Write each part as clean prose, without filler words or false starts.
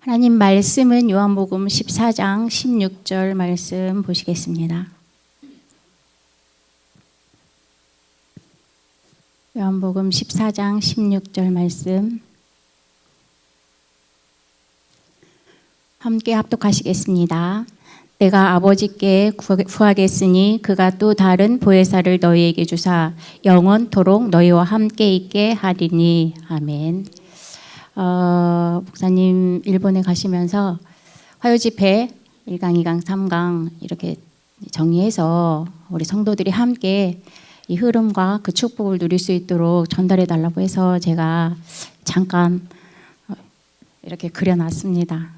하나님 말씀은 요한복음 14장 16절 말씀 보시겠습니다. 요한복음 14장 16절 말씀 함께 합독하시겠습니다. 내가 아버지께 구하겠으니 그가 또 다른 보혜사를 너희에게 주사 영원토록 너희와 함께 있게 하리니. 아멘. 목사님 일본에 가시면서 화요집회 1강, 2강, 3강 이렇게 정리해서 우리 성도들이 함께 이 흐름과 그 축복을 누릴 수 있도록 전달해 달라고 해서 제가 잠깐 이렇게 그려놨습니다.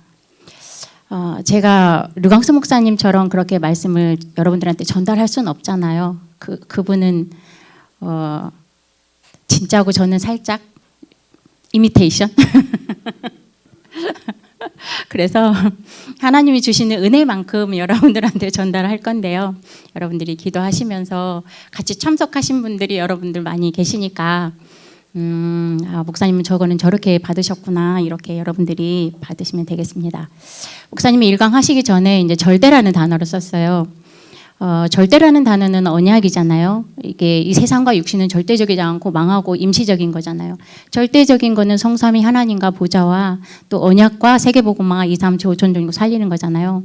제가 류광수 목사님처럼 그렇게 말씀을 여러분들한테 전달할 수는 없잖아요. 그분은 진짜고 저는 살짝 이미테이션. 그래서 하나님이 주시는 은혜만큼 여러분들한테 전달할 건데요. 여러분들이 기도하시면서 같이 참석하신 분들이 여러분들 많이 계시니까 목사님은 저거는 저렇게 받으셨구나 이렇게 여러분들이 받으시면 되겠습니다. 목사님이 1강 하시기 전에 이제 절대라는 단어를 썼어요. 절대라는 단어는 언약이잖아요. 이게 이 세상과 육신은 절대적이지 않고 망하고 임시적인 거잖아요. 절대적인 거는 성삼위 하나님과 보좌와 또 언약과 세계복음화 2, 3, 5천 정도 살리는 거잖아요.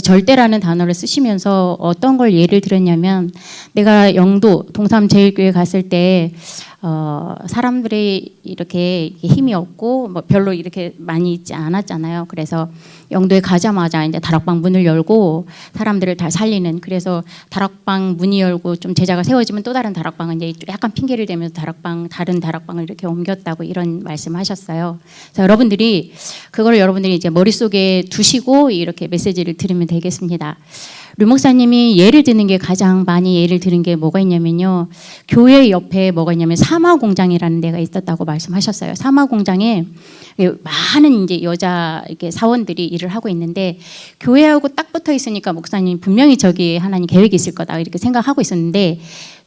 절대라는 단어를 쓰시면서 어떤 걸 예를 들었냐면 내가 영도 동삼제일교회 갔을 때 사람들이 이렇게 힘이 없고 뭐 별로 이렇게 많이 있지 않았잖아요. 그래서 영도에 가자마자 이제 다락방 문을 열고 사람들을 다 살리는, 그래서 다락방 문이 열고 좀 제자가 세워지면 또 다른 다락방은 이제 약간 핑계를 대면서 다른 다락방을 이렇게 옮겼다고 이런 말씀하셨어요. 그래서 여러분들이 이제 머릿속에 두시고 이렇게 메시지를 들으면 되겠습니다. 류 목사님이 예를 드는 게 가장 많이 예를 드는 게 뭐가 있냐면요. 교회 옆에 뭐가 있냐면 사마공장이라는 데가 있었다고 말씀하셨어요. 사마공장에 많은 이제 여자 이렇게 사원들이 일을 하고 있는데 교회하고 딱 붙어 있으니까 목사님 분명히 저기 하나님 계획이 있을 거다 이렇게 생각하고 있었는데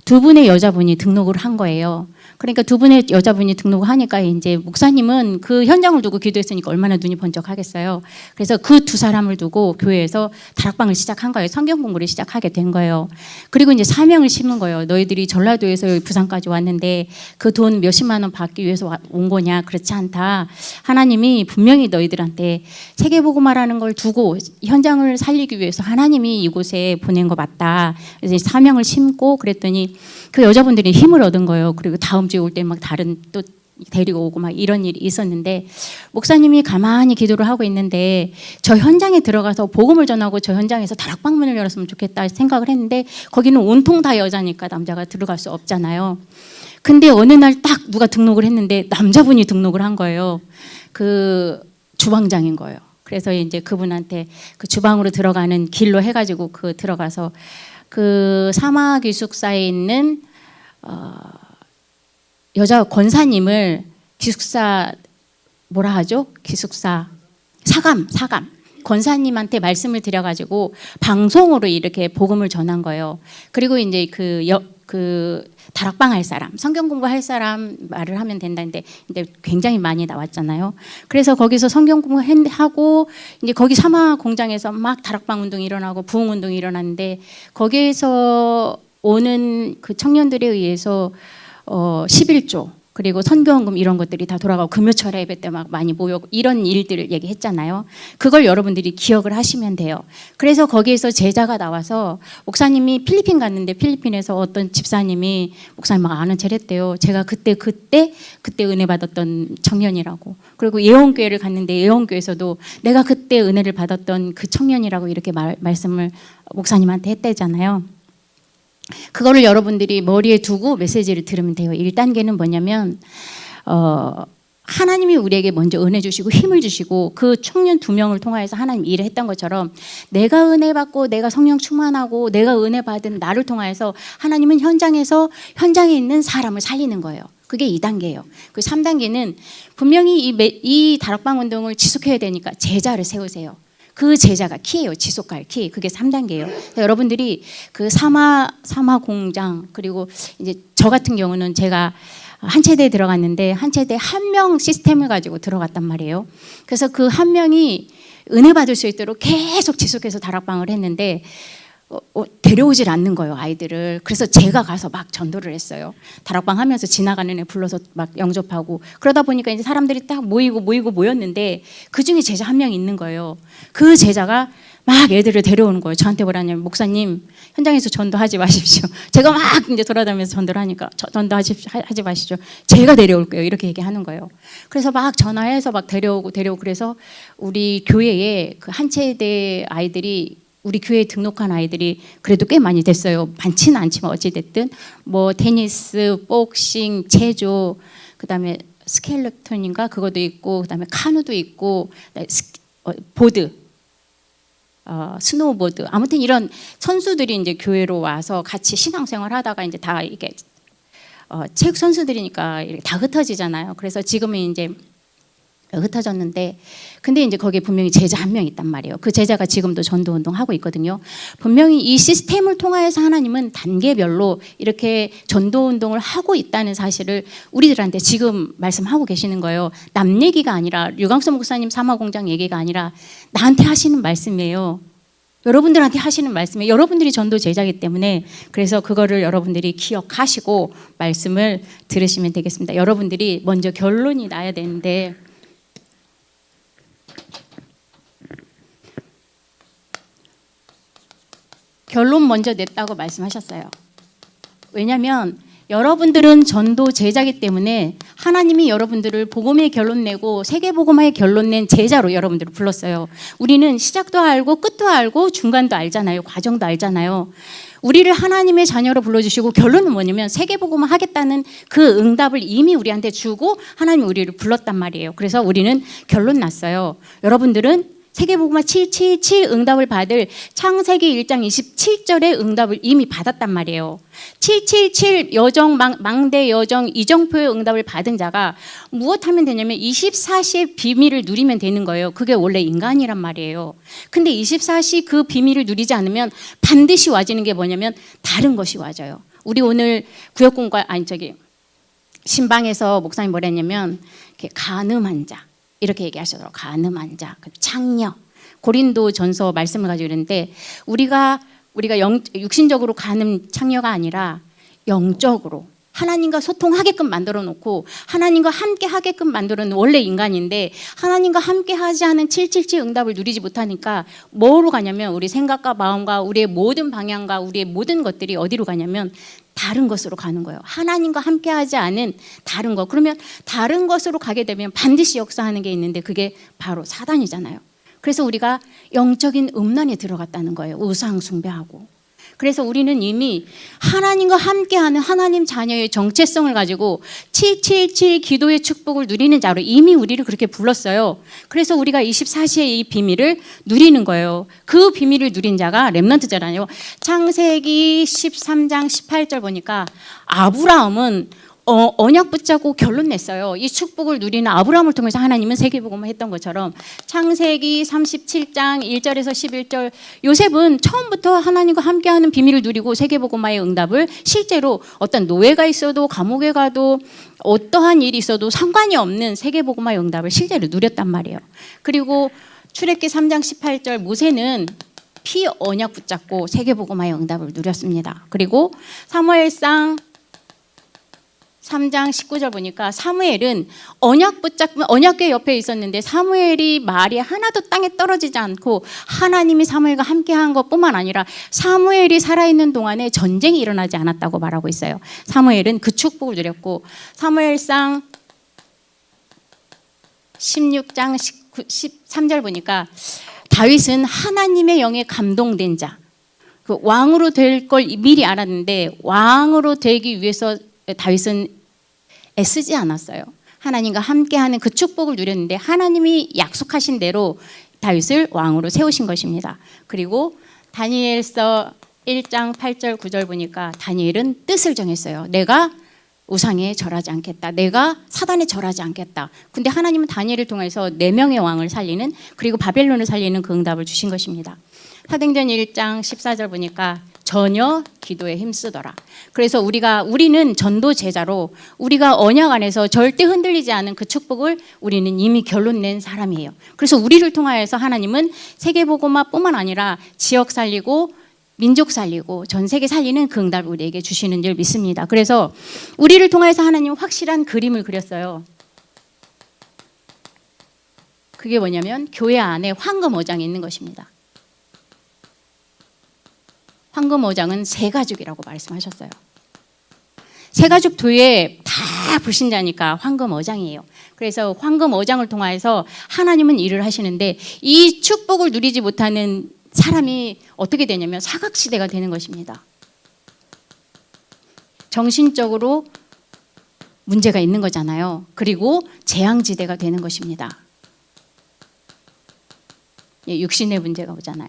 두 분의 여자분이 등록을 한 거예요. 그러니까 두 분의 여자분이 등록을 하니까 이제 목사님은 그 현장을 두고 기도했으니까 얼마나 눈이 번쩍하겠어요. 그래서 그 두 사람을 두고 교회에서 다락방을 시작한 거예요. 성경 공부를 시작하게 된 거예요. 그리고 이제 사명을 심은 거예요. 너희들이 전라도에서 부산까지 왔는데 그 돈 몇십만 원 받기 위해서 온 거냐? 그렇지 않다. 하나님이 분명히 너희들한테 세계복음화라는 걸 두고 현장을 살리기 위해서 하나님이 이곳에 보낸 거 맞다. 그래서 사명을 심고 그랬더니 그 여자분들이 힘을 얻은 거예요. 그리고 다음 주에 올 때 막 다른 또 데리고 오고 막 이런 일이 있었는데 목사님이 가만히 기도를 하고 있는데 저 현장에 들어가서 복음을 전하고 저 현장에서 다락방문을 열었으면 좋겠다 생각을 했는데 거기는 온통 다 여자니까 남자가 들어갈 수 없잖아요. 근데 어느 날 딱 누가 등록을 했는데 남자분이 등록을 한 거예요. 그 주방장인 거예요. 그래서 이제 그분한테 그 주방으로 들어가는 길로 해가지고 그 들어가서 그 사마기숙사에 있는 여자 권사님을 기숙사 뭐라 하죠? 기숙사 사감 권사님한테 말씀을 드려가지고 방송으로 이렇게 복음을 전한 거예요. 그리고 이제 그 다락방 할 사람, 성경 공부할 사람 말을 하면 된다는데 근데 굉장히 많이 나왔잖아요. 그래서 거기서 성경 공부하고 이제 거기 사마 공장에서 막 다락방 운동이 일어나고 부흥 운동이 일어났는데 거기에서 오는 그 청년들에 의해서 11조 그리고 선교헌금 이런 것들이 다 돌아가고 금요철 예배 때 막 많이 모여고 이런 일들을 얘기했잖아요. 그걸 여러분들이 기억을 하시면 돼요. 그래서 거기에서 제자가 나와서 목사님이 필리핀 갔는데 필리핀에서 어떤 집사님이 목사님 막 아는 체를 했대요. 제가 그때 은혜 받았던 청년이라고. 그리고 예원교회를 갔는데 예원교회에서도 내가 그때 은혜를 받았던 그 청년이라고 이렇게 말씀을 목사님한테 했대잖아요. 그거를 여러분들이 머리에 두고 메시지를 들으면 돼요. 1단계는 뭐냐면 하나님이 우리에게 먼저 은혜 주시고 힘을 주시고 그 청년 2명을 통하여서 하나님 일을 했던 것처럼 내가 은혜 받고 내가 성령 충만하고 내가 은혜 받은 나를 통하여서 하나님은 현장에 있는 사람을 살리는 거예요. 그게 2단계예요. 그 3단계는 분명히 이 다락방 운동을 지속해야 되니까 제자를 세우세요. 그 제자가 키예요. 지속할 키. 그게 3단계예요. 여러분들이 그 사마 공장 그리고 이제 저 같은 경우는 제가 한 체대에 들어갔는데 한 체대에 한 명 시스템을 가지고 들어갔단 말이에요. 그래서 그 한 명이 은혜 받을 수 있도록 계속 지속해서 다락방을 했는데 데려오질 않는 거예요, 아이들을. 그래서 제가 가서 막 전도를 했어요. 다락방 하면서 지나가는 애 불러서 막 영접하고, 그러다 보니까 이제 사람들이 딱 모였는데 그 중에 제자 한 명이 있는 거예요. 그 제자가 막 애들을 데려오는 거예요. 저한테 뭐라냐면, 목사님 현장에서 전도하지 마십시오. 제가 막 이제 돌아다니면서 전도를 하니까 전도하지 마시죠. 제가 데려올게요. 이렇게 얘기하는 거예요. 그래서 막 전화해서 막 데려오고 그래서 우리 교회에 그 한 체대 아이들이, 우리 교회에 등록한 아이들이 그래도 꽤 많이 됐어요. 많지는 않지만 어찌됐든 뭐 테니스, 복싱, 체조, 그다음에 스켈레톤인가 그것도 있고, 그다음에 카누도 있고, 보드, 스노우보드, 아무튼 이런 선수들이 이제 교회로 와서 같이 신앙생활 하다가 이제 다 이게 체육 선수들이니까 이렇게 다 흩어지잖아요. 그래서 지금은 이제 흩어졌는데, 근데 이제 거기에 분명히 제자 한 명 있단 말이에요. 그 제자가 지금도 전도 운동하고 있거든요. 분명히 이 시스템을 통하여서 하나님은 단계별로 이렇게 전도 운동을 하고 있다는 사실을 우리들한테 지금 말씀하고 계시는 거예요. 남 얘기가 아니라, 류광수 목사님 사마공장 얘기가 아니라 나한테 하시는 말씀이에요. 여러분들한테 하시는 말씀이에요. 여러분들이 전도 제자이기 때문에, 그래서 그거를 여러분들이 기억하시고 말씀을 들으시면 되겠습니다. 여러분들이 먼저 결론이 나야 되는데, 결론 먼저 냈다고 말씀하셨어요. 왜냐하면 여러분들은 전도 제자이기 때문에 하나님이 여러분들을 복음의 결론 내고 세계복음화의 결론 낸 제자로 여러분들을 불렀어요. 우리는 시작도 알고 끝도 알고 중간도 알잖아요. 과정도 알잖아요. 우리를 하나님의 자녀로 불러주시고 결론은 뭐냐면 세계복음화 하겠다는 그 응답을 이미 우리한테 주고 하나님이 우리를 불렀단 말이에요. 그래서 우리는 결론 났어요. 여러분들은 세계복음화 777 응답을 받을 창세기 1장 27절의 응답을 이미 받았단 말이에요. 777 여정, 망대 여정, 이정표의 응답을 받은 자가 무엇하면 되냐면 24시의 비밀을 누리면 되는 거예요. 그게 원래 인간이란 말이에요. 근데 24시 그 비밀을 누리지 않으면 반드시 와지는 게 뭐냐면 다른 것이 와져요. 우리 오늘 구역공과 신방에서 목사님 뭐라 했냐면 간음한 자, 이렇게 얘기하시더라고요. 간음한 자, 창녀. 고린도 전서 말씀을 가지고 있는데, 우리가 육신적으로 간음 창녀가 아니라 영적으로 하나님과 소통하게끔 만들어 놓고 하나님과 함께 하게끔 만들어 놓은 원래 인간인데, 하나님과 함께 하지 않은 777 응답을 누리지 못하니까 뭐로 가냐면 우리 생각과 마음과 우리의 모든 방향과 우리의 모든 것들이 어디로 가냐면 다른 것으로 가는 거예요. 하나님과 함께 하지 않은 다른 것. 그러면 다른 것으로 가게 되면 반드시 역사하는 게 있는데 그게 바로 사단이잖아요. 그래서 우리가 영적인 음란에 들어갔다는 거예요. 우상 숭배하고. 그래서 우리는 이미 하나님과 함께하는 하나님 자녀의 정체성을 가지고 777 기도의 축복을 누리는 자로 이미 우리를 그렇게 불렀어요. 그래서 우리가 24시의 이 비밀을 누리는 거예요. 그 비밀을 누린 자가 렘넌트잖아요. 창세기 13장 18절 보니까 아브라함은 언약 붙잡고 결론 냈어요. 이 축복을 누리는 아브라함을 통해서 하나님은 세계복음화 했던 것처럼 창세기 37장 1절에서 11절 요셉은 처음부터 하나님과 함께하는 비밀을 누리고 세계복음화의 응답을 실제로 어떤 노예가 있어도 감옥에 가도 어떠한 일이 있어도 상관이 없는 세계복음화의 응답을 실제로 누렸단 말이에요. 그리고 출애굽기 3장 18절 모세는 피 언약 붙잡고 세계복음화의 응답을 누렸습니다. 그리고 사무엘상 3장 19절 보니까 사무엘은 언약궤 옆에 있었는데 사무엘이 말이 하나도 땅에 떨어지지 않고 하나님이 사무엘과 함께한 것뿐만 아니라 사무엘이 살아있는 동안에 전쟁이 일어나지 않았다고 말하고 있어요. 사무엘은 그 축복을 누렸고, 사무엘상 16장 13절 보니까 다윗은 하나님의 영에 감동된 자, 그 왕으로 될 걸 미리 알았는데 왕으로 되기 위해서 다윗은 애쓰지 않았어요. 하나님과 함께하는 그 축복을 누렸는데 하나님이 약속하신 대로 다윗을 왕으로 세우신 것입니다. 그리고 다니엘서 1장 8절 9절 보니까 다니엘은 뜻을 정했어요. 내가 우상에 절하지 않겠다. 내가 사단에 절하지 않겠다. 근데 하나님은 다니엘을 통해서 4명의 왕을 살리는, 그리고 바벨론을 살리는 그 응답을 주신 것입니다. 사도행전 1장 14절 보니까 전혀 기도에 힘쓰더라. 그래서 우리는 전도 제자로 우리가 언약 안에서 절대 흔들리지 않은 그 축복을 우리는 이미 결론 낸 사람이에요. 그래서 우리를 통하여서 하나님은 세계복음화뿐만 아니라 지역 살리고 민족 살리고 전 세계 살리는 그 응답을 우리에게 주시는 줄 믿습니다. 그래서 우리를 통해서 하나님은 확실한 그림을 그렸어요. 그게 뭐냐면 교회 안에 황금 어장이 있는 것입니다. 황금 어장은 세 가족이라고 말씀하셨어요. 세 가족 교회에 다 불신자니까 황금 어장이에요. 그래서 황금 어장을 통해서 하나님은 일을 하시는데 이 축복을 누리지 못하는 사람이 어떻게 되냐면 사각지대가 되는 것입니다. 정신적으로 문제가 있는 거잖아요. 그리고 재앙지대가 되는 것입니다. 육신의 문제가 오잖아요.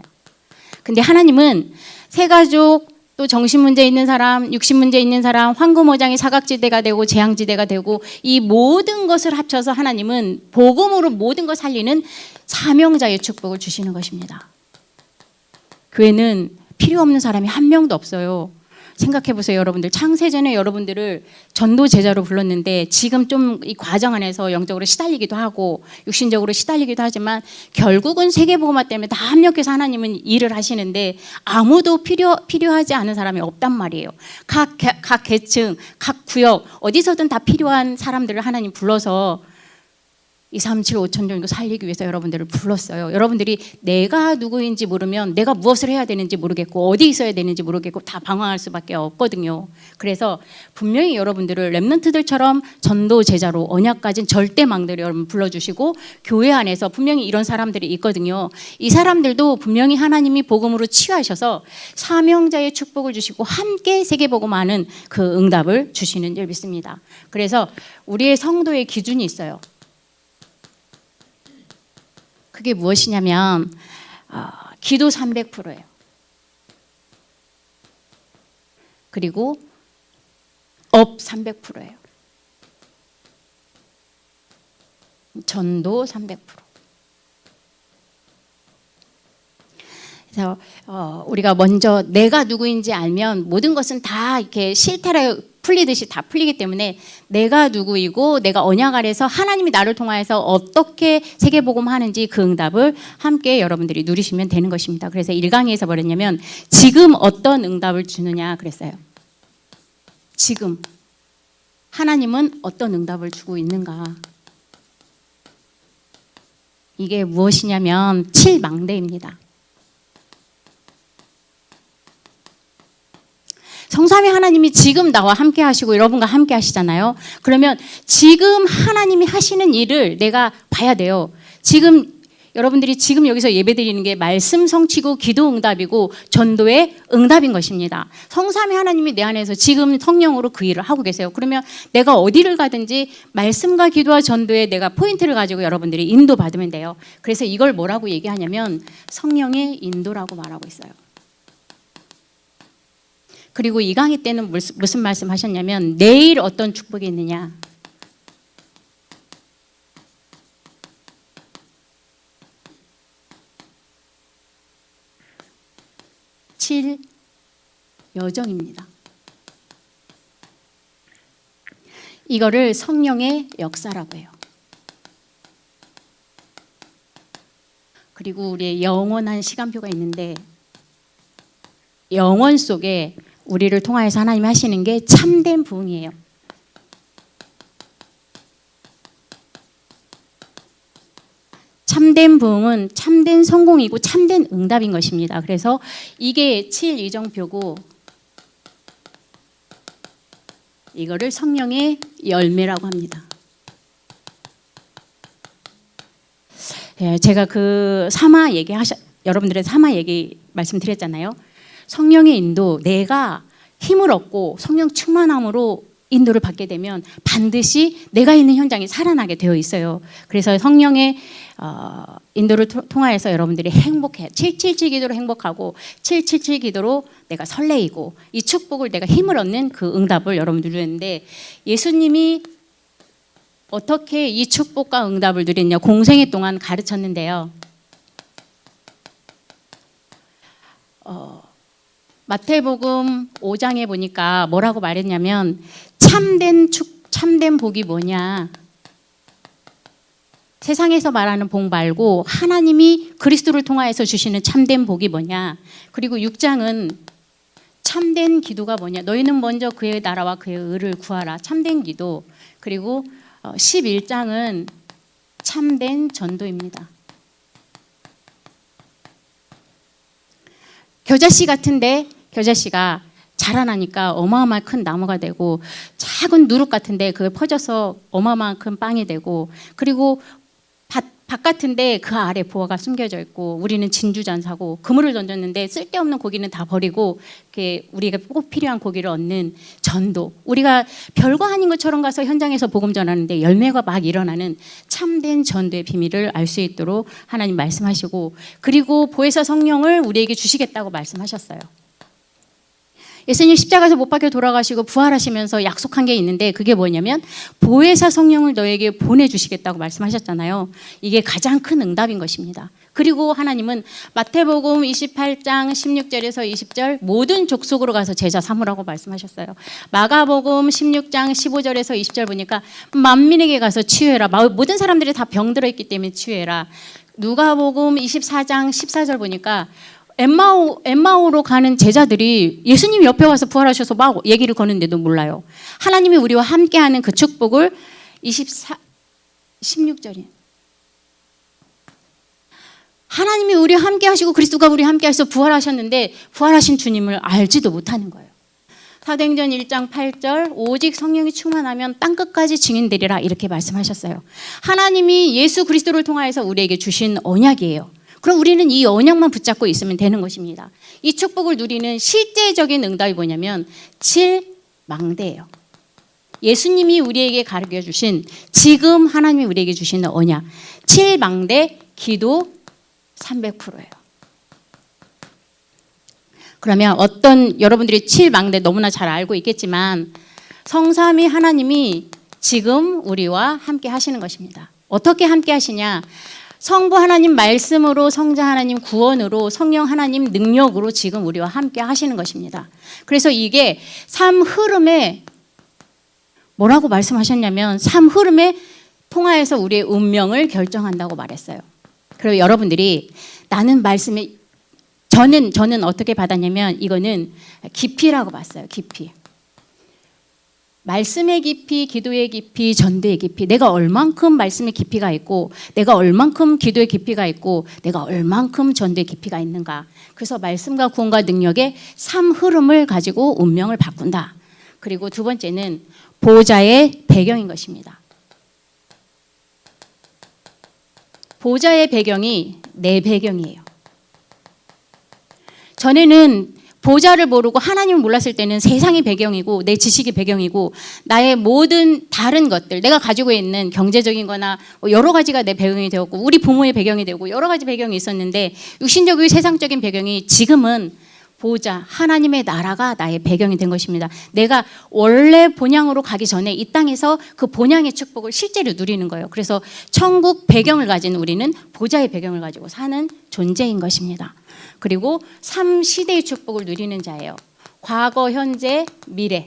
근데 하나님은 세가족 또 정신 문제 있는 사람, 육신 문제 있는 사람, 황금어장이 사각지대가 되고 재앙지대가 되고 이 모든 것을 합쳐서 하나님은 복음으로 모든 걸 살리는 사명자의 축복을 주시는 것입니다. 교회는 필요 없는 사람이 한 명도 없어요. 생각해 보세요, 여러분들. 창세전에 여러분들을 전도 제자로 불렀는데 지금 좀 이 과정 안에서 영적으로 시달리기도 하고 육신적으로 시달리기도 하지만 결국은 세계복음화 때문에 다 합력해서 하나님은 일을 하시는데 아무도 필요하지 않은 사람이 없단 말이에요. 각 계층, 각 구역 어디서든 다 필요한 사람들을 하나님 불러서 2, 3, 7, 5천 정도 살리기 위해서 여러분들을 불렀어요. 여러분들이 내가 누구인지 모르면 내가 무엇을 해야 되는지 모르겠고 어디 있어야 되는지 모르겠고 다 방황할 수밖에 없거든요. 그래서 분명히 여러분들을 렘넌트들처럼 전도 제자로 언약 가진 절대망대로 여러분 불러주시고 교회 안에서 분명히 이런 사람들이 있거든요. 이 사람들도 분명히 하나님이 복음으로 치유하셔서 사명자의 축복을 주시고 함께 세계복음하는 그 응답을 주시는 줄 믿습니다. 그래서 우리의 성도의 기준이 있어요. 그게 무엇이냐면 기도 300%예요. 그리고 업 300%예요. 전도 300%. 그래서 우리가 먼저 내가 누구인지 알면 모든 것은 다 이렇게 실타래 풀리듯이 다 풀리기 때문에 내가 누구이고 내가 언약 아래서 하나님이 나를 통하여서 어떻게 세계복음 하는지 그 응답을 함께 여러분들이 누리시면 되는 것입니다. 그래서 1강에서 뭐랬냐면 지금 어떤 응답을 주느냐 그랬어요. 지금 하나님은 어떤 응답을 주고 있는가. 이게 무엇이냐면 7망대입니다. 성삼위 하나님이 지금 나와 함께 하시고 여러분과 함께 하시잖아요. 그러면 지금 하나님이 하시는 일을 내가 봐야 돼요. 지금 여러분들이 지금 여기서 예배드리는 게 말씀 성취고 기도 응답이고 전도의 응답인 것입니다. 성삼위 하나님이 내 안에서 지금 성령으로 그 일을 하고 계세요. 그러면 내가 어디를 가든지 말씀과 기도와 전도에 내가 포인트를 가지고 여러분들이 인도받으면 돼요. 그래서 이걸 뭐라고 얘기하냐면 성령의 인도라고 말하고 있어요. 그리고 이 강의 때는 무슨 말씀 하셨냐면 내일 어떤 축복이 있느냐. 칠 여정입니다. 이거를 성령의 역사라고 해요. 그리고 우리의 영원한 시간표가 있는데 영원 속에 우리를 통하여서 하나님이 하시는 게 참된 부흥이에요. 참된 부흥은 참된 성공이고 참된 응답인 것입니다. 그래서 이게 7이정표고 이거를 성령의 열매라고 합니다. 제가 그 여러분들의 사마 얘기 말씀드렸잖아요. 성령의 인도, 내가 힘을 얻고 성령 충만함으로 인도를 받게 되면 반드시 내가 있는 현장이 살아나게 되어 있어요. 그래서 성령의 인도를 통하여서 여러분들이 행복해. 777 기도로 행복하고 777 기도로 내가 설레이고 이 축복을 내가 힘을 얻는 그 응답을 여러분들이 누리는데 예수님이 어떻게 이 축복과 응답을 누렸냐 공생애 동안 가르쳤는데요. 마태복음 5장에 보니까 뭐라고 말했냐면 참된 복이 뭐냐. 세상에서 말하는 복 말고 하나님이 그리스도를 통하여서 주시는 참된 복이 뭐냐. 그리고 6장은 참된 기도가 뭐냐. 너희는 먼저 그의 나라와 그의 의를 구하라. 참된 기도. 그리고 11장은 참된 전도입니다. 겨자씨 같은데 겨자씨가 자라나니까 어마어마한 큰 나무가 되고 작은 누룩 같은데 그게 퍼져서 어마어마한 큰 빵이 되고 그리고 밭 같은데 그 아래 보화가 숨겨져 있고 우리는 진주잔 사고 그물을 던졌는데 쓸데없는 고기는 다 버리고 우리가 꼭 필요한 고기를 얻는 전도. 우리가 별거 아닌 것처럼 가서 현장에서 복음 전하는데 열매가 막 일어나는 참된 전도의 비밀을 알 수 있도록 하나님 말씀하시고 그리고 보혜사 성령을 우리에게 주시겠다고 말씀하셨어요. 예수님 십자가에서 못 박혀 돌아가시고 부활하시면서 약속한 게 있는데 그게 뭐냐면 보혜사 성령을 너에게 보내주시겠다고 말씀하셨잖아요. 이게 가장 큰 응답인 것입니다. 그리고 하나님은 마태복음 28장 16절에서 20절 모든 족속으로 가서 제자 삼으라고 말씀하셨어요. 마가복음 16장 15절에서 20절 보니까 만민에게 가서 치유해라. 모든 사람들이 다 병들어 있기 때문에 치유해라. 누가복음 24장 14절 보니까 엠마오로 가는 제자들이 예수님 옆에 와서 부활하셔서 막 얘기를 거는데도 몰라요. 하나님이 우리와 함께하는 그 축복을 16절이에요. 하나님이 우리와 함께하시고 그리스도가 우리와 함께하셔서 부활하셨는데 부활하신 주님을 알지도 못하는 거예요. 사도행전 1장 8절 오직 성령이 충만하면 땅끝까지 증인되리라 이렇게 말씀하셨어요. 하나님이 예수 그리스도를 통하여서 우리에게 주신 언약이에요. 그럼 우리는 이 언약만 붙잡고 있으면 되는 것입니다. 이 축복을 누리는 실제적인 응답이 뭐냐면 7망대예요. 예수님이 우리에게 가르쳐 주신 지금 하나님이 우리에게 주시는 언약 7망대 기도 300%예요. 그러면 여러분들이 7망대 너무나 잘 알고 있겠지만 성삼위 하나님이 지금 우리와 함께 하시는 것입니다. 어떻게 함께 하시냐? 성부 하나님 말씀으로 성자 하나님 구원으로 성령 하나님 능력으로 지금 우리와 함께 하시는 것입니다. 그래서 이게 삶 흐름에 뭐라고 말씀하셨냐면 삶 흐름에 통하여서 우리의 운명을 결정한다고 말했어요. 그리고 여러분들이 나는 말씀에 저는 어떻게 받았냐면 이거는 깊이라고 봤어요. 깊이. 말씀의 깊이, 기도의 깊이, 전도의 깊이. 내가 얼만큼 말씀의 깊이가 있고 내가 얼만큼 기도의 깊이가 있고 내가 얼만큼 전도의 깊이가 있는가. 그래서 말씀과 구원과 능력의 삶 흐름을 가지고 운명을 바꾼다. 그리고 두 번째는 보호자의 배경인 것입니다. 보호자의 배경이 내 배경이에요. 전에는 보호자를 모르고 하나님을 몰랐을 때는 세상의 배경이고 내 지식의 배경이고 나의 모든 다른 것들 내가 가지고 있는 경제적인 거나 여러 가지가 내 배경이 되었고 우리 부모의 배경이 되고 여러 가지 배경이 있었는데 육신적이고 세상적인 배경이 지금은 보호자 하나님의 나라가 나의 배경이 된 것입니다. 내가 원래 본향으로 가기 전에 이 땅에서 그 본향의 축복을 실제로 누리는 거예요. 그래서 천국 배경을 가진 우리는 보호자의 배경을 가지고 사는 존재인 것입니다. 그리고 3시대의 축복을 누리는 자예요. 과거, 현재, 미래.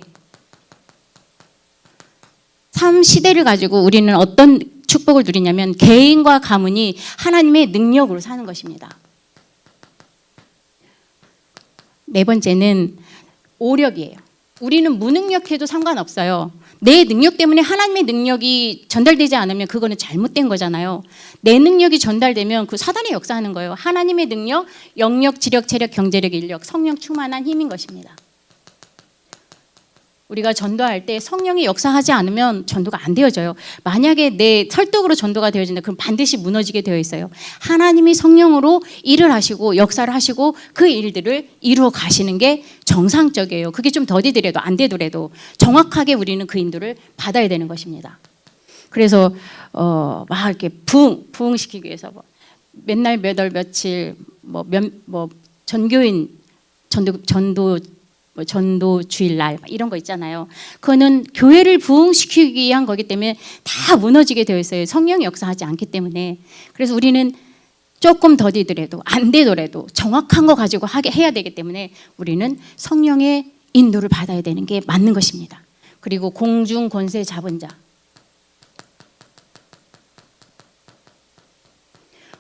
3시대를 가지고 우리는 어떤 축복을 누리냐면 개인과 가문이 하나님의 능력으로 사는 것입니다. 네 번째는 오력이에요. 우리는 무능력해도 상관없어요. 내 능력 때문에 하나님의 능력이 전달되지 않으면 그거는 잘못된 거잖아요. 내 능력이 전달되면 그 사단이 역사하는 거예요. 하나님의 능력, 영력, 지력, 체력, 경제력, 인력, 성령 충만한 힘인 것입니다. 우리가 전도할 때 성령이 역사하지 않으면 전도가 안 되어져요. 만약에 내 설득으로 전도가 되어진다 그럼 반드시 무너지게 되어 있어요. 하나님이 성령으로 일을 하시고 역사를 하시고 그 일들을 이루어 가시는 게 정상적이에요. 그게 좀 더디더라도 안 되더라도 정확하게 우리는 그 인도를 받아야 되는 것입니다. 그래서 막 이렇게 부흥시키기 위해서 맨날 몇 월 며칠 전교인 전도 주일날 이런 거 있잖아요. 그거는 교회를 부흥시키기 위한 거기 때문에 다 무너지게 되어 있어요. 성령이 역사하지 않기 때문에. 그래서 우리는 조금 더디더라도 안 되더라도 정확한 거 가지고 해야 되기 때문에 우리는 성령의 인도를 받아야 되는 게 맞는 것입니다. 그리고 공중 권세 잡은 자.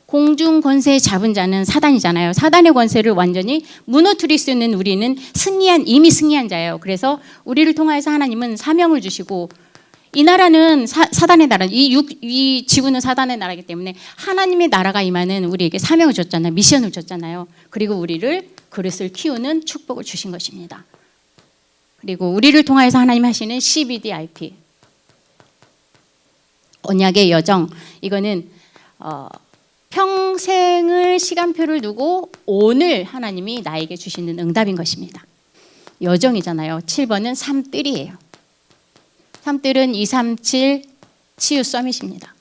공중 권세 잡은 자는 사단이잖아요. 사단의 권세를 완전히 무너뜨릴 수 있는 우리는 이미 승리한 자예요. 그래서 우리를 통하여서 하나님은 사명을 주시고, 이 나라는 사단의 나라, 이 지구는 사단의 나라이기 때문에 하나님의 나라가 임하는 우리에게 사명을 줬잖아요. 미션을 줬잖아요. 그리고 우리를 그릇을 키우는 축복을 주신 것입니다. 그리고 우리를 통하여서 하나님 하시는 CBDIP, 언약의 여정, 이거는 평생을 시간표를 두고 오늘 하나님이 나에게 주시는 응답인 것입니다. 여정이잖아요. 7번은 삼뜰이에요. 삼뜰은 237 치유 서밋입니다.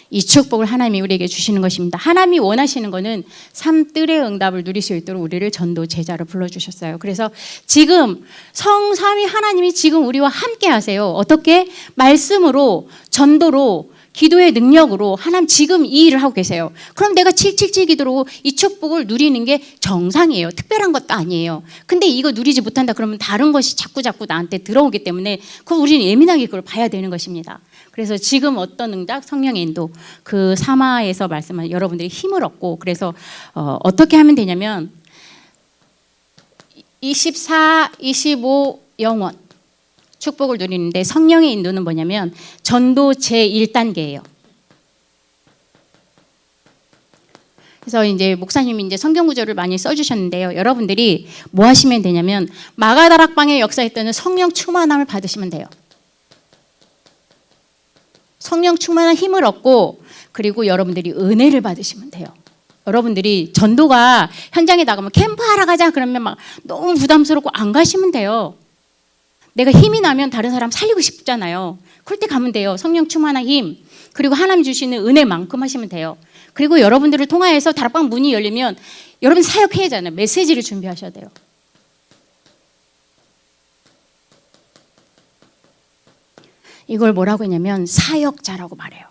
이 축복을 하나님이 우리에게 주시는 것입니다. 하나님이 원하시는 것은 삼뜰의 응답을 누릴 수 있도록 우리를 전도 제자로 불러주셨어요. 그래서 지금 성삼위 하나님이 지금 우리와 함께 하세요. 어떻게? 말씀으로, 전도로, 기도의 능력으로 하나님 지금 이 일을 하고 계세요. 그럼 내가 777 기도로 이 축복을 누리는 게 정상이에요. 특별한 것도 아니에요. 근데 이거 누리지 못한다 그러면 다른 것이 자꾸 나한테 들어오기 때문에 그럼 우리는 예민하게 그걸 봐야 되는 것입니다. 그래서 지금 어떤 응답? 성령의 인도. 그 사마에서 말씀한 여러분들이 힘을 얻고, 그래서 어떻게 하면 되냐면 24, 25 영원 축복을 누리는데, 성령의 인도는 뭐냐면 전도 제1단계예요. 그래서 이제 목사님이 이제 성경 구절을 많이 써주셨는데요. 여러분들이 뭐 하시면 되냐면 마가다락방에 역사했던 성령 충만함을 받으시면 돼요. 성령 충만한 힘을 얻고, 그리고 여러분들이 은혜를 받으시면 돼요. 여러분들이 전도가 현장에 나가면 캠프 하러 가자 그러면 막 너무 부담스럽고 안 가시면 돼요. 내가 힘이 나면 다른 사람 살리고 싶잖아요. 그럴 때 가면 돼요. 성령 충만한 힘, 그리고 하나님 주시는 은혜만큼 하시면 돼요. 그리고 여러분들을 통하여서 다락방 문이 열리면 여러분 사역해야 하잖아요. 메시지를 준비하셔야 돼요. 이걸 뭐라고 했냐면 사역자라고 말해요.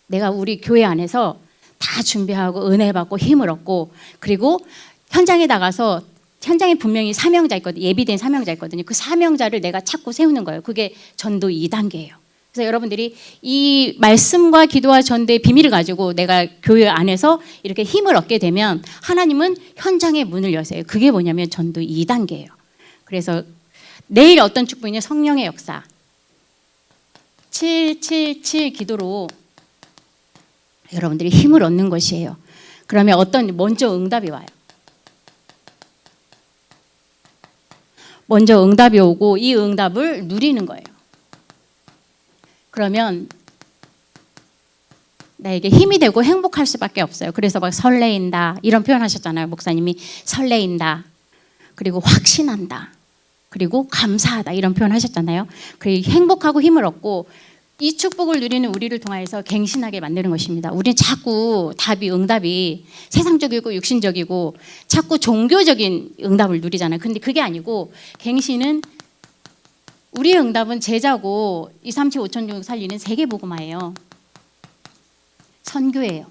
내가 우리 교회 안에서 다 준비하고 은혜 받고 힘을 얻고, 그리고 현장에 나가서 현장에 분명히 사명자 있거든요. 예비된 사명자 있거든요. 그 사명자를 내가 찾고 세우는 거예요. 그게 전도 2단계예요. 그래서 여러분들이 이 말씀과 기도와 전도의 비밀을 가지고 내가 교회 안에서 이렇게 힘을 얻게 되면 하나님은 현장의 문을 여세요. 그게 뭐냐면 전도 2단계예요. 그래서 내일 어떤 축복이냐? 성령의 역사. 777 기도로 여러분들이 힘을 얻는 것이에요. 그러면 먼저 응답이 와요. 먼저 응답이 오고 이 응답을 누리는 거예요. 그러면 나에게 힘이 되고 행복할 수밖에 없어요. 그래서 막 설레인다 이런 표현하셨잖아요. 목사님이 설레인다, 그리고 확신한다, 그리고 감사하다 이런 표현하셨잖아요. 그리고 행복하고 힘을 얻고 이 축복을 누리는 우리를 통하여서 갱신하게 만드는 것입니다. 우리는 자꾸 응답이 세상적이고 육신적이고 자꾸 종교적인 응답을 누리잖아요. 근데 그게 아니고 갱신은 우리의 응답은 제자고 2, 3, 7, 5천 종 살리는 세계복음화예요. 선교예요.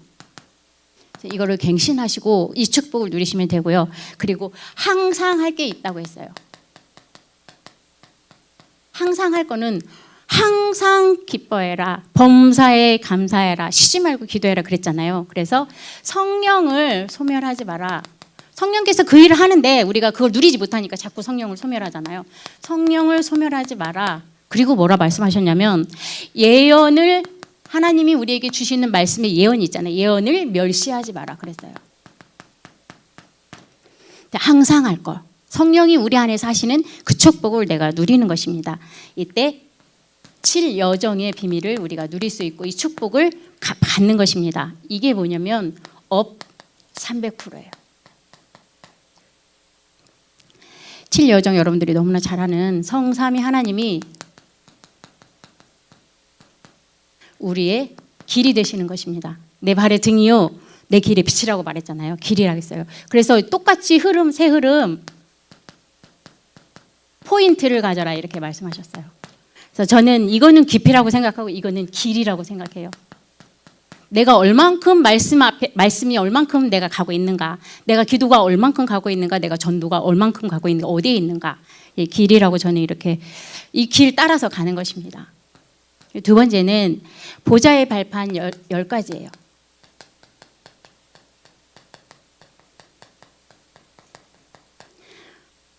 이거를 갱신하시고 이 축복을 누리시면 되고요. 그리고 항상 할 게 있다고 했어요. 항상 할 거는 항상 기뻐해라, 범사에 감사해라, 쉬지 말고 기도해라 그랬잖아요. 그래서 성령을 소멸하지 마라. 성령께서 그 일을 하는데 우리가 그걸 누리지 못하니까 자꾸 성령을 소멸하잖아요. 성령을 소멸하지 마라. 그리고 뭐라 말씀하셨냐면 예언을, 하나님이 우리에게 주시는 말씀의 예언이 있잖아요. 예언을 멸시하지 마라 그랬어요. 항상 할 거. 성령이 우리 안에서 하시는 그 축복을 내가 누리는 것입니다. 이때 7여정의 비밀을 우리가 누릴 수 있고 이 축복을 받는 것입니다. 이게 뭐냐면 업 300%예요. 7여정 여러분들이 너무나 잘 아는 성삼위 하나님이 우리의 길이 되시는 것입니다. 내 발의 등이요 내 길의 빛이라고 말했잖아요. 길이라고 했어요. 그래서 똑같이 새 흐름 포인트를 가져라 이렇게 말씀하셨어요. 그래서 저는 이거는 깊이라고 생각하고 이거는 길이라고 생각해요. 내가 얼만큼 말씀이 얼만큼 내가 가고 있는가, 내가 기도가 얼만큼 가고 있는가, 내가 전도가 얼만큼 가고 있는가, 어디에 있는가, 이 길이라고 저는 이렇게 이 길 따라서 가는 것입니다. 두 번째는 보좌의 발판 10가지예요.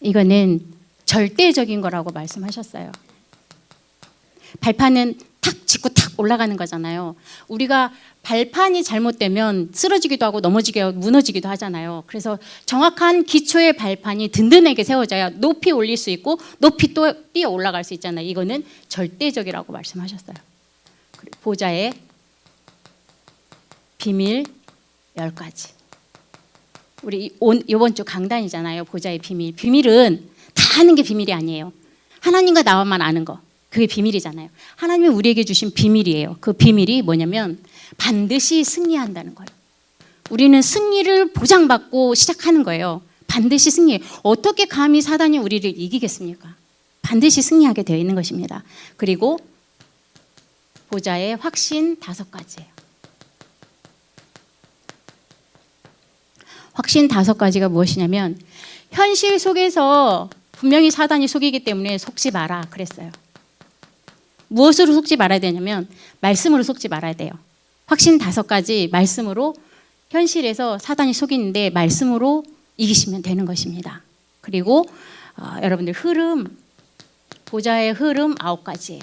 이거는 절대적인 거라고 말씀하셨어요. 발판은 탁 짚고 탁 올라가는 거잖아요. 우리가 발판이 잘못되면 쓰러지기도 하고 넘어지기도 하고 무너지기도 하잖아요. 그래서 정확한 기초의 발판이 든든하게 세워져야 높이 올릴 수 있고 높이 또 뛰어 올라갈 수 있잖아요. 이거는 절대적이라고 말씀하셨어요. 보좌의 비밀 10가지. 우리 이번 주 강단이잖아요. 보좌의 비밀. 비밀은 다 아는 게 비밀이 아니에요. 하나님과 나만 아는 거. 그게 비밀이잖아요. 하나님이 우리에게 주신 비밀이에요. 그 비밀이 뭐냐면 반드시 승리한다는 거예요. 우리는 승리를 보장받고 시작하는 거예요. 반드시 승리해요. 어떻게 감히 사단이 우리를 이기겠습니까? 반드시 승리하게 되어 있는 것입니다. 그리고 보좌의 확신 5가지예요. 확신 5가지가 무엇이냐면 현실 속에서 분명히 사단이 속이기 때문에 속지 마라 그랬어요. 무엇으로 속지 말아야 되냐면 말씀으로 속지 말아야 돼요. 확신 5가지 말씀으로 현실에서 사단이 속이는데 말씀으로 이기시면 되는 것입니다. 그리고 여러분들 흐름, 보좌의 흐름 9가지예요.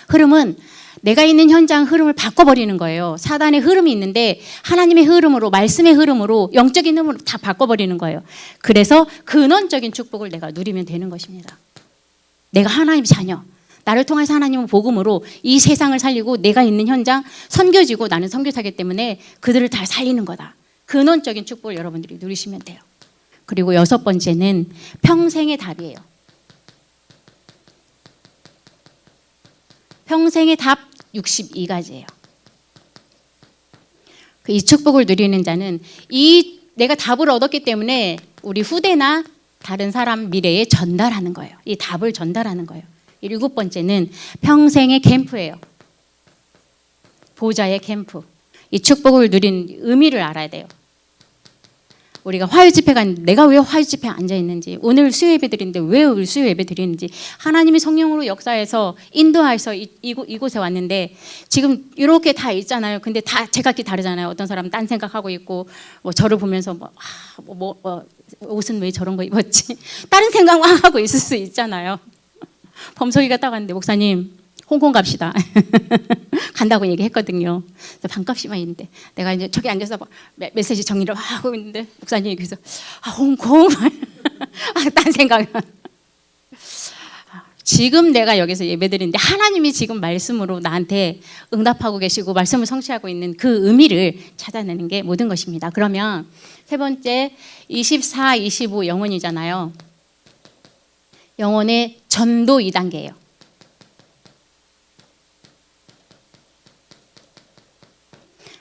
흐름은 내가 있는 현장 흐름을 바꿔버리는 거예요. 사단의 흐름이 있는데 하나님의 흐름으로, 말씀의 흐름으로, 영적인 흐름으로 다 바꿔버리는 거예요. 그래서 근원적인 축복을 내가 누리면 되는 것입니다. 내가 하나님의 자녀, 나를 통해서 하나님은 복음으로 이 세상을 살리고 내가 있는 현장 선교지고 나는 선교사이기 때문에 그들을 다 살리는 거다. 근원적인 축복을 여러분들이 누리시면 돼요. 그리고 6번째는 평생의 답이에요. 평생의 답 62가지예요. 이 축복을 누리는 자는 내가 답을 얻었기 때문에 우리 후대나 다른 사람 미래에 전달하는 거예요. 이 답을 전달하는 거예요. 7번째는 평생의 캠프예요. 보좌의 캠프. 이 축복을 누린 의미를 알아야 돼요. 우리가 화요 집회 갔는데 내가 왜 화요 집회에 앉아 있는지, 오늘 수요 예배 드리는데 왜 우리 수요 예배 드리는지, 하나님이 성령으로 역사해서 인도하여서 이곳에 왔는데 지금 이렇게 다 있잖아요. 근데 다 제각기 다르잖아요. 어떤 사람은 딴 생각하고 있고, 저를 보면서 옷은 왜 저런 거 입었지? 다른 생각만 하고 있을 수 있잖아요. 범석이가 딱 왔는데 목사님 홍콩 갑시다. 간다고 얘기했거든요. 반값이만 있는데 내가 이제 저기 앉아서 메시지 정리를 하고 있는데 목사님이 그래서 홍콩 딴 생각. 지금 내가 여기서 예배드리는데 하나님이 지금 말씀으로 나한테 응답하고 계시고 말씀을 성취하고 있는 그 의미를 찾아내는 게 모든 것입니다. 그러면 세 번째 24, 25 영혼이잖아요. 영혼의 전도 2단계예요.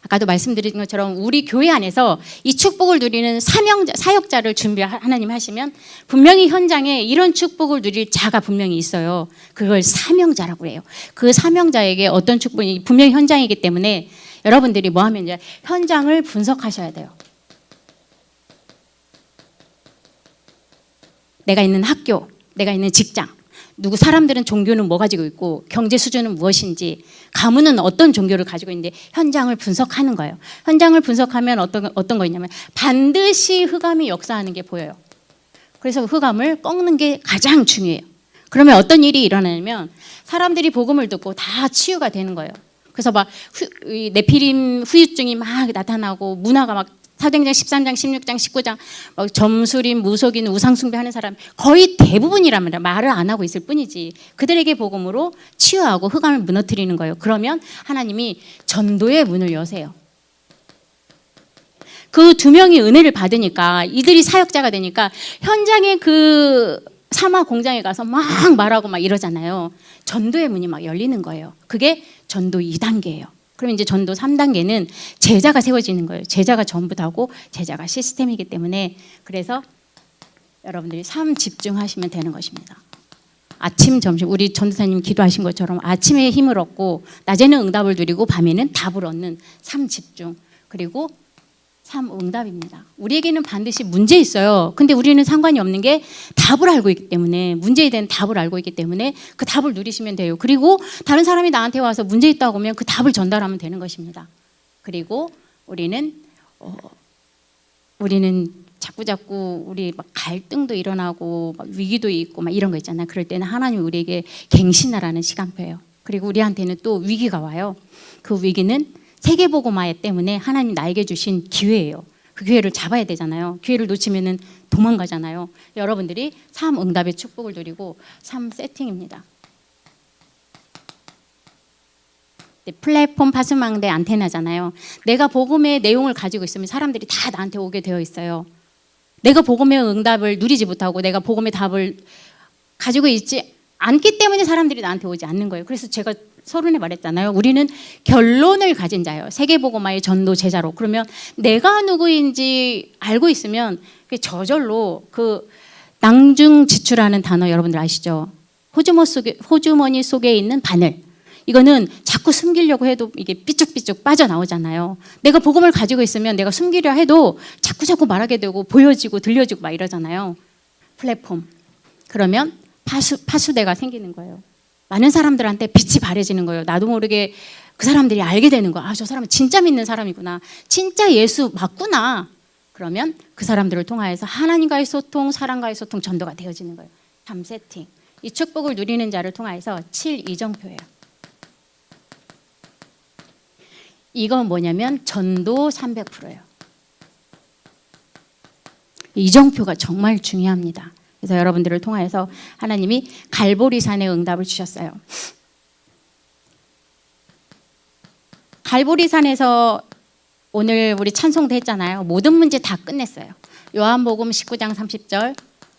아까도 말씀드린 것처럼 우리 교회 안에서 이 축복을 누리는 사역자를 하나님 하시면 분명히 현장에 이런 축복을 누릴 자가 분명히 있어요. 그걸 사명자라고 해요. 그 사명자에게 어떤 축복이 분명히 현장이기 때문에 여러분들이 뭐 하면 이제 현장을 분석하셔야 돼요. 내가 있는 학교, 내가 있는 직장, 누구 사람들은 종교는 뭐 가지고 있고 경제 수준은 무엇인지, 가문은 어떤 종교를 가지고 있는데 현장을 분석하는 거예요. 현장을 분석하면 어떤 거 있냐면 반드시 흑암이 역사하는 게 보여요. 그래서 흑암을 꺾는 게 가장 중요해요. 그러면 어떤 일이 일어나냐면 사람들이 복음을 듣고 다 치유가 되는 거예요. 그래서 막 네피림 후유증이 막 나타나고 문화가 막 사도행전 13장, 16장, 19장 점술인, 무속인, 우상숭배하는 사람 거의 대부분이라면 말을 안 하고 있을 뿐이지 그들에게 복음으로 치유하고 흑암을 무너뜨리는 거예요. 그러면 하나님이 전도의 문을 여세요. 그 2명이 은혜를 받으니까 이들이 사역자가 되니까 현장에 그 사마 공장에 가서 막 말하고 막 이러잖아요. 전도의 문이 막 열리는 거예요. 그게 전도 2단계예요. 그러면 이제 전도 3단계는 제자가 세워지는 거예요. 제자가 전부 다고 제자가 시스템이기 때문에 그래서 여러분들이 삶 집중하시면 되는 것입니다. 아침, 점심 우리 전도사님 기도하신 것처럼 아침에 힘을 얻고 낮에는 응답을 누리고 밤에는 답을 얻는 삶 집중 그리고 삶 응답입니다. 우리에게는 반드시 문제 있어요. 근데 우리는 상관이 없는 게 답을 알고 있기 때문에 문제에 대한 답을 알고 있기 때문에 그 답을 누리시면 돼요. 그리고 다른 사람이 나한테 와서 문제 있다고 하면 그 답을 전달하면 되는 것입니다. 그리고 우리는 자꾸 우리 막 갈등도 일어나고 막 위기도 있고 막 이런 거 있잖아요. 그럴 때는 하나님이 우리에게 갱신하라는 시간표예요. 그리고 우리한테는 또 위기가 와요. 그 위기는 세계복음화 때문에 하나님이 나에게 주신 기회예요. 그 기회를 잡아야 되잖아요. 기회를 놓치면은 도망가잖아요. 여러분들이 삶 응답의 축복을 누리고 삶 세팅입니다. 플랫폼 파수망대 안테나잖아요. 내가 복음의 내용을 가지고 있으면 사람들이 다 나한테 오게 되어 있어요. 내가 복음의 응답을 누리지 못하고 내가 복음의 답을 가지고 있지 않기 때문에 사람들이 나한테 오지 않는 거예요. 그래서 제가 서론에 말했잖아요. 우리는 결론을 가진 자예요. 세계복음화의 전도 제자로. 그러면 내가 누구인지 알고 있으면 저절로 그 낭중지추라는 단어 여러분들 아시죠? 호주머니 속에 있는 바늘. 이거는 자꾸 숨기려고 해도 이게 삐쭉삐쭉 빠져나오잖아요. 내가 복음을 가지고 있으면 내가 숨기려 해도 자꾸 말하게 되고 보여지고 들려지고 막 이러잖아요. 플랫폼. 그러면 파수대가 생기는 거예요. 많은 사람들한테 빛이 바래지는 거예요. 나도 모르게 그 사람들이 알게 되는 거야. 아, 저 사람은 진짜 믿는 사람이구나. 진짜 예수 맞구나. 그러면 그 사람들을 통하여서 하나님과의 소통, 사랑과의 소통, 전도가 되어지는 거예요. 삶 세팅. 이 축복을 누리는 자를 통하여서 7 이정표예요. 이건 뭐냐면 전도 300%예요. 이정표가 정말 중요합니다. 그래서 여러분들을 통하여서 하나님이 갈보리산의 응답을 주셨어요. 갈보리산에서 오늘 우리 찬송도 했잖아요. 모든 문제 다 끝냈어요. 요한복음 19장 30절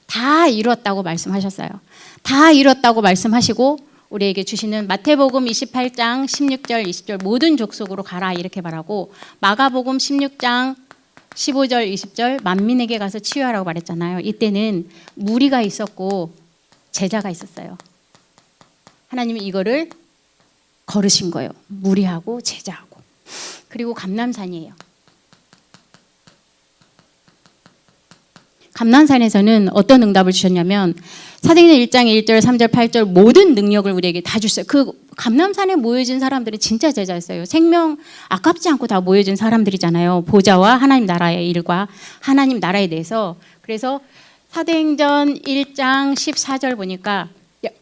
다 이뤘다고 말씀하셨어요. 다 이뤘다고 말씀하시고 우리에게 주시는 마태복음 28장 16절 20절 모든 족속으로 가라 이렇게 말하고 마가복음 16장 15절 20절 만민에게 가서 치유하라고 말했잖아요. 이때는 무리가 있었고 제자가 있었어요. 하나님이 이거를 걸으신 거예요. 무리하고 제자하고. 그리고 감람산이에요. 감람산에서는 어떤 응답을 주셨냐면 사도행전 1장 1절 3절 8절 모든 능력을 우리에게 다 주셨어요. 그 감람산에 모여진 사람들이 진짜 제자였어요. 생명 아깝지 않고 다 모여진 사람들이잖아요. 보좌와 하나님 나라의 일과 하나님 나라에 대해서. 그래서 사도행전 1장 14절 보니까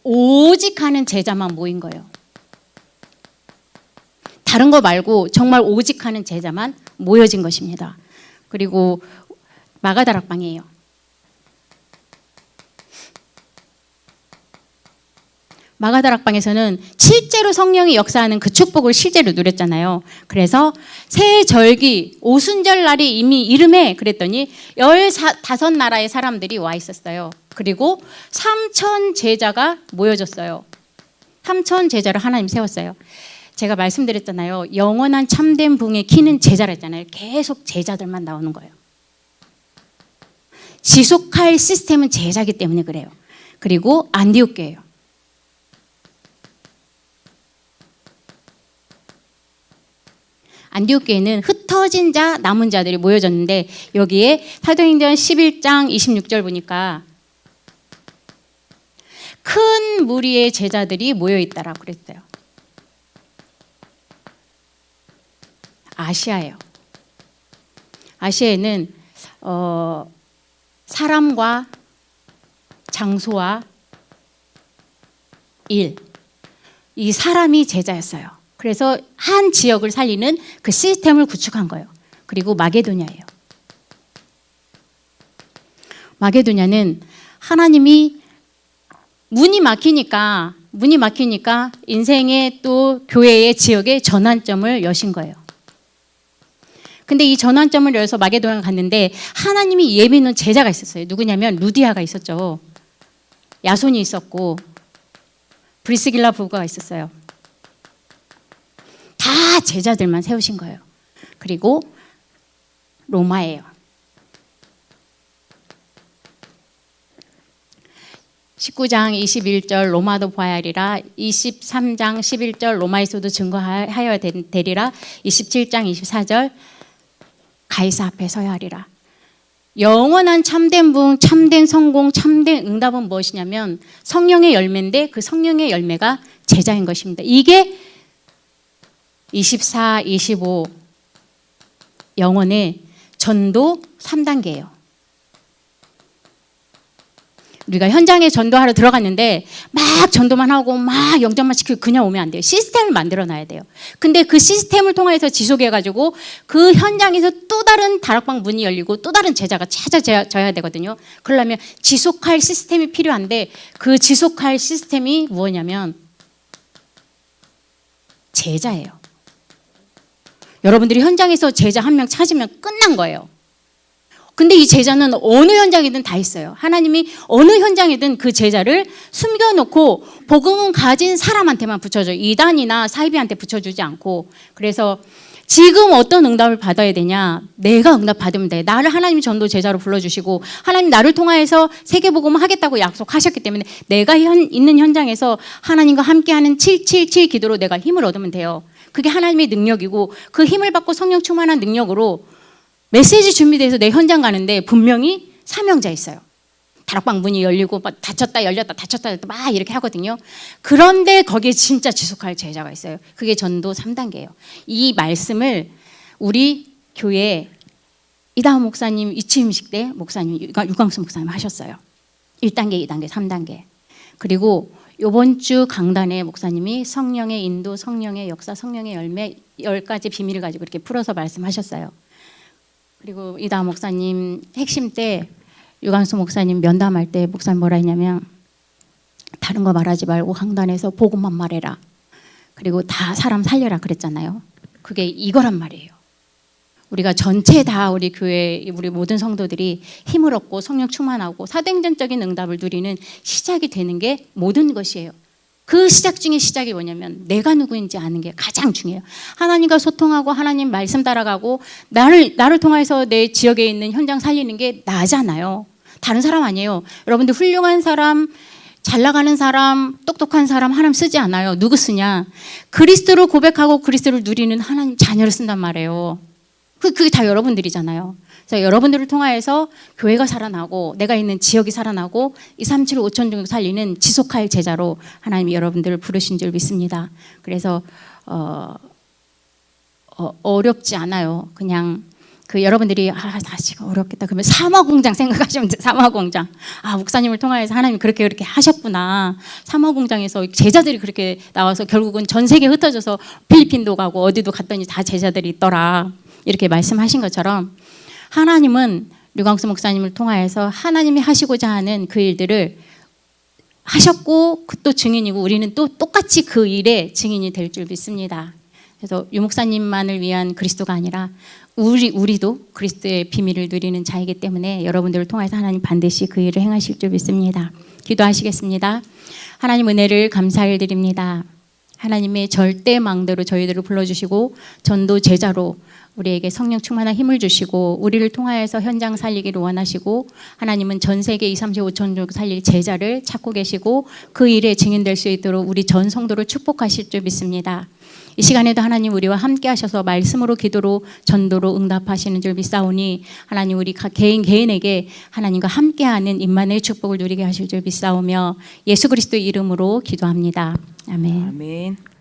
오직 하는 제자만 모인 거예요. 다른 거 말고 정말 오직 하는 제자만 모여진 것입니다. 그리고 마가다락방이에요. 마가다락방에서는 실제로 성령이 역사하는 그 축복을 실제로 누렸잖아요. 그래서 새 절기 오순절 날이 이미 이름에 그랬더니 15나라의 사람들이 와 있었어요. 그리고 3천 제자가 모여졌어요. 3천 제자를 하나님 세웠어요. 제가 말씀드렸잖아요. 영원한 참된 부흥의 키는 제자라 했잖아요. 계속 제자들만 나오는 거예요. 지속할 시스템은 제자이기 때문에 그래요. 그리고 안디옥 교회예요. 안디옥 교회는 흩어진 자, 남은 자들이 모여졌는데 여기에 사도행전 11장 26절 보니까 큰 무리의 제자들이 모여 있다라고 그랬어요. 아시아예요. 아시아에는 사람과 장소와 일, 이 사람이 제자였어요. 그래서 한 지역을 살리는 그 시스템을 구축한 거예요. 그리고 마게도냐예요. 마게도냐는 하나님이 문이 막히니까 인생의 또 교회의 지역의 전환점을 여신 거예요. 근데 이 전환점을 열어서 마게도냐에 갔는데 하나님이 예비는 제자가 있었어요. 누구냐면 루디아가 있었죠. 야손이 있었고 브리스길라 부부가 있었어요. 다 제자들만 세우신 거예요. 그리고 로마예요. 19장 21절 로마도 보아야 하리라. 23장 11절 로마에서도 증거하여야 되리라. 27장 24절 가이사 앞에 서야 하리라. 영원한 참된 부흥, 참된 성공, 참된 응답은 무엇이냐면 성령의 열매인데 그 성령의 열매가 제자인 것입니다. 이게 24, 25 영혼의 전도 3단계예요. 우리가 현장에 전도하러 들어갔는데 막 전도만 하고 막 영접만 시키고 그냥 오면 안 돼요. 시스템을 만들어 놔야 돼요. 근데 그 시스템을 통해서 지속해가지고 그 현장에서 또 다른 다락방 문이 열리고 또 다른 제자가 찾아져야 되거든요. 그러려면 지속할 시스템이 필요한데 그 지속할 시스템이 뭐냐면 제자예요. 여러분들이 현장에서 제자 한 명 찾으면 끝난 거예요. 근데 이 제자는 어느 현장이든 다 있어요. 하나님이 어느 현장이든 그 제자를 숨겨놓고 복음은 가진 사람한테만 붙여줘요. 이단이나 사이비한테 붙여주지 않고. 그래서 지금 어떤 응답을 받아야 되냐? 내가 응답 받으면 돼. 나를 하나님이 전도 제자로 불러주시고 하나님 나를 통하여서 세계복음을 하겠다고 약속하셨기 때문에 내가 있는 현장에서 하나님과 함께하는 777 기도로 내가 힘을 얻으면 돼요. 그게 하나님의 능력이고 그 힘을 받고 성령 충만한 능력으로 메시지 준비돼서 내 현장 가는데 분명히 사명자 있어요. 다락방 문이 열리고 막 닫혔다 열렸다 닫혔다 열렸다 막 이렇게 하거든요. 그런데 거기에 진짜 지속할 제자가 있어요. 그게 전도 3단계예요. 이 말씀을 우리 교회 이다은 목사님 이치임식 때 목사님 유광수 목사님 하셨어요. 1단계, 2단계, 3단계. 그리고 이번 주 강단에 목사님이 성령의 인도, 성령의 역사, 성령의 열매 10가지 비밀을 가지고 이렇게 풀어서 말씀하셨어요. 그리고 이다은 목사님 핵심 때 유광수 목사님 면담할 때 목사님 뭐라 했냐면 다른 거 말하지 말고 강단에서 복음만 말해라. 그리고 다 사람 살려라 그랬잖아요. 그게 이거란 말이에요. 우리가 전체 다 우리 교회 우리 모든 성도들이 힘을 얻고 성령 충만하고 사도행전적인 응답을 누리는 시작이 되는 게 모든 것이에요. 그 시작 중에 시작이 뭐냐면 내가 누구인지 아는 게 가장 중요해요. 하나님과 소통하고 하나님 말씀 따라가고 나를 통해서 내 지역에 있는 현장 살리는 게 나잖아요. 다른 사람 아니에요. 여러분들 훌륭한 사람, 잘 나가는 사람, 똑똑한 사람 하나님 쓰지 않아요. 누구 쓰냐? 그리스도를 고백하고 그리스도를 누리는 하나님 자녀를 쓴단 말이에요. 그게 다 여러분들이잖아요. 그래서 여러분들을 통하여서 교회가 살아나고 내가 있는 지역이 살아나고 2, 3, 7, 5천 정도 살리는 지속할 제자로 하나님이 여러분들을 부르신 줄 믿습니다. 그래서 어렵지 않아요. 그냥 여러분들이 나 지금 어렵겠다 그러면 사마공장 생각하시면 돼요. 사마공장. 목사님을 통하여서 하나님이 그렇게 하셨구나. 사마공장에서 제자들이 그렇게 나와서 결국은 전 세계에 흩어져서 필리핀도 가고 어디도 갔더니 다 제자들이 있더라. 이렇게 말씀하신 것처럼 하나님은 류광수 목사님을 통하여서 하나님이 하시고자 하는 그 일들을 하셨고 또 증인이고 우리는 또 똑같이 그 일의 증인이 될 줄 믿습니다. 그래서 유 목사님만을 위한 그리스도가 아니라 우리도 그리스도의 비밀을 누리는 자이기 때문에 여러분들을 통해서 하나님 반드시 그 일을 행하실 줄 믿습니다. 기도하시겠습니다. 하나님 은혜를 감사를 드립니다. 하나님의 절대망대로 저희들을 불러주시고 전도 제자로 우리에게 성령 충만한 힘을 주시고 우리를 통하여서 현장 살리기를 원하시고 하나님은 전 세계 2, 3, 5천 정도 살릴 제자를 찾고 계시고 그 일에 증인될 수 있도록 우리 전 성도를 축복하실 줄 믿습니다. 이 시간에도 하나님 우리와 함께 하셔서 말씀으로 기도로 전도로 응답하시는 줄 믿사오니 하나님 우리 개인에게 하나님과 함께하는 임마누엘 축복을 누리게 하실 줄 믿사오며 예수 그리스도의 이름으로 기도합니다. 아멘. 아멘.